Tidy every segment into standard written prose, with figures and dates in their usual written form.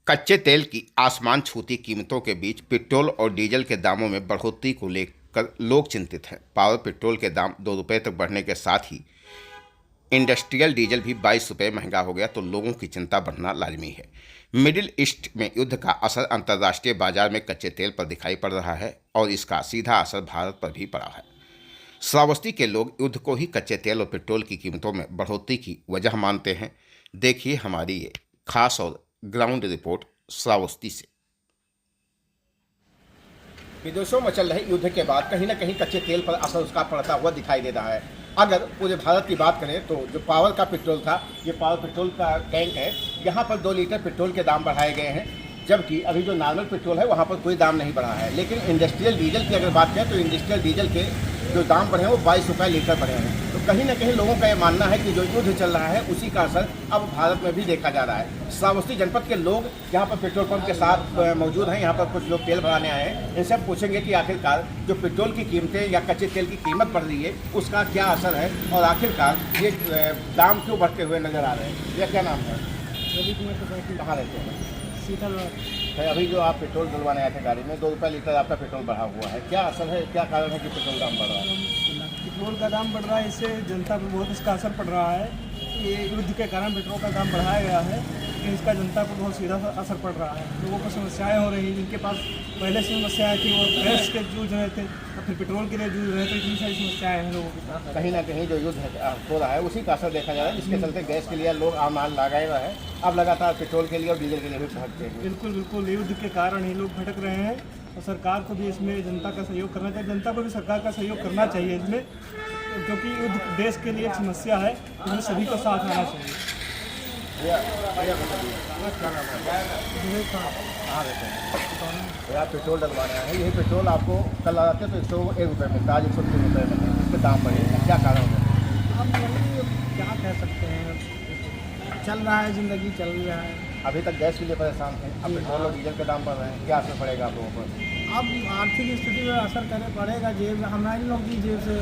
कच्चे तेल की आसमान छूती कीमतों के बीच पेट्रोल और डीजल के दामों में बढ़ोतरी को लेकर लोग चिंतित हैं। पावर पेट्रोल के दाम 2 रुपये तक बढ़ने के साथ ही इंडस्ट्रियल डीजल भी 22 रुपये महंगा हो गया तो लोगों की चिंता बढ़ना लाजमी है। मिडिल ईस्ट में युद्ध का असर अंतर्राष्ट्रीय बाजार में कच्चे तेल पर दिखाई पड़ रहा है और इसका सीधा असर भारत पर भी पड़ा है। श्रावस्ती के लोग युद्ध को ही कच्चे तेल और पेट्रोल की कीमतों में बढ़ोतरी की वजह मानते हैं। देखिए हमारी ये खास और ग्राउंड रिपोर्ट श्रावस्ती से। विदेशों में चल रहे युद्ध के बाद कहीं न कहीं कच्चे तेल पर असर उसका पड़ता हुआ दिखाई दे रहा है। अगर पूरे भारत की बात करें तो जो पावर का पेट्रोल था, ये पावर पेट्रोल का टैंक है, यहाँ पर 2 लीटर पेट्रोल के दाम बढ़ाए गए हैं, जबकि अभी जो नॉर्मल पेट्रोल है वहाँ पर कोई दाम नहीं बढ़ा है। लेकिन इंडस्ट्रियल डीजल की अगर बात करें तो इंडस्ट्रियल डीजल के जो दाम बढ़े हैं वो 22 रुपये लीटर बढ़े हैं। तो कहीं ना कहीं लोगों का ये मानना है कि जो युद्ध चल रहा है उसी का असर अब भारत में भी देखा जा रहा है। श्रावस्ती जनपद के लोग यहाँ पर पेट्रोल पंप के साथ मौजूद हैं। यहाँ पर कुछ लोग तेल भराने आए हैं। इनसे हम पूछेंगे कि आखिरकार जो पेट्रोल की कीमतें या कच्चे तेल की कीमत बढ़ रही है उसका क्या असर है और आखिरकार ये दाम क्यों बढ़ते हुए नजर आ रहे हैं। यह क्या नाम है? कहाँ रहते हैं? अभी जो आप पेट्रोल डलवाने आए थे गाड़ी में, 2 रुपये लीटर आपका पेट्रोल बढ़ा हुआ है, क्या असर है, क्या कारण है कि पेट्रोल दाम बढ़ रहा है? पेट्रोल का दाम बढ़ रहा है, इससे जनता पर बहुत इसका असर पड़ रहा है। ये युद्ध के कारण पेट्रोल का दाम बढ़ाया गया है, लेकिन इसका जनता पर बहुत सीधा असर पड़ रहा है। लोगों को समस्याएं हो रही हैं, जिनके पास पहले से समस्याएं थी वो गैस के जूझ रहे थे और फिर पेट्रोल के लिए जूझ रहे थे। इतनी सारी समस्याएं हैं लोगों के पास। कहीं ना कहीं जो युद्ध हो रहा है उसी का असर देखा जा रहा है, जिसके चलते गैस के लिए लोग आमान लगाए हुए हैं, अब लगातार पेट्रोल के लिए और डीजल के लिए भी भटकते हैं। बिल्कुल बिल्कुल, युद्ध के कारण ही लोग भटक रहे हैं और सरकार को भी इसमें जनता का सहयोग करना चाहिए। जनता को भी सरकार का सहयोग करना चाहिए इसमें, क्योंकि युद्ध देश के लिए एक समस्या है, इसमें सभी को साथ आना चाहिए। आप पेट्रोल डलवाने आए हैं, यही पेट्रोल आपको कल आते तो 101 रुपये मिलता है, आज 103 रुपये में है, इसके दाम बढ़ेगा, क्या कारण है? अब क्या कह सकते हैं, चल रहा है, ज़िंदगी चल रहा है। अभी तक गैस के लिए परेशान थे, अब पेट्रोल और डीजल के दाम बढ़ रहे हैं, क्या असर पड़ेगा आप लोगों पर? अब आर्थिक स्थिति में असर करने पड़ेगा, जेब हमारी लोगों की जेब से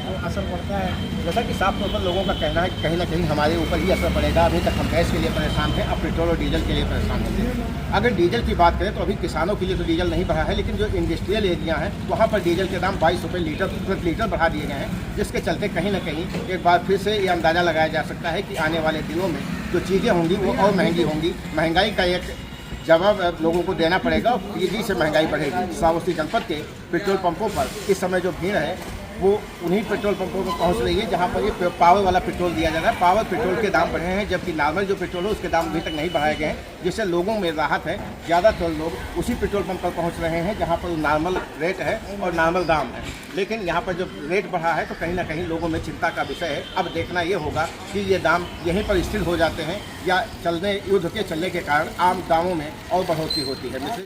असर पड़ता है। जैसा कि साफ तौर पर लोगों का कहना है कि कहीं ना कहीं हमारे ऊपर ही असर पड़ेगा। अभी तक हम गैस के लिए परेशान थे, अब पेट्रोल और डीजल के लिए परेशान होते हैं। अगर डीजल की बात करें तो अभी किसानों के लिए तो डीजल नहीं बढ़ा है, लेकिन जो इंडस्ट्रियल एरिया है वहाँ पर डीजल के दाम 22 रुपये लीटर प्रति लीटर बढ़ा दिए गए हैं, जिसके चलते कहीं ना कहीं एक बार फिर से ये अंदाज़ा लगाया जा सकता है कि आने वाले दिनों में जो चीज़ें होंगी वो और महंगी होंगी। महंगाई का एक जवाब लोगों को देना पड़ेगा और तेजी से महंगाई बढ़ेगी। श्रावस्ती जनपद के पेट्रोल पंपों पर इस समय जो भीड़ है वो उन्हीं पेट्रोल पंपों पर पहुंच रही है जहां पर ये पावर वाला पेट्रोल दिया जा रहा है। पावर पेट्रोल के दाम बढ़े हैं, जबकि नॉर्मल जो पेट्रोल है उसके दाम अभी तक नहीं बढ़ाए गए हैं, जिससे लोगों में राहत है। ज़्यादातर लोग उसी पेट्रोल पंप पर पहुंच रहे हैं जहां पर नॉर्मल रेट है और नॉर्मल दाम है। लेकिन यहाँ पर जब रेट बढ़ा है तो कहीं ना कहीं लोगों में चिंता का विषय है। अब देखना ये होगा कि ये दाम यहीं पर स्थिर हो जाते हैं या युद्ध के चलने के कारण आम दामों में और बढ़ोतरी होती है।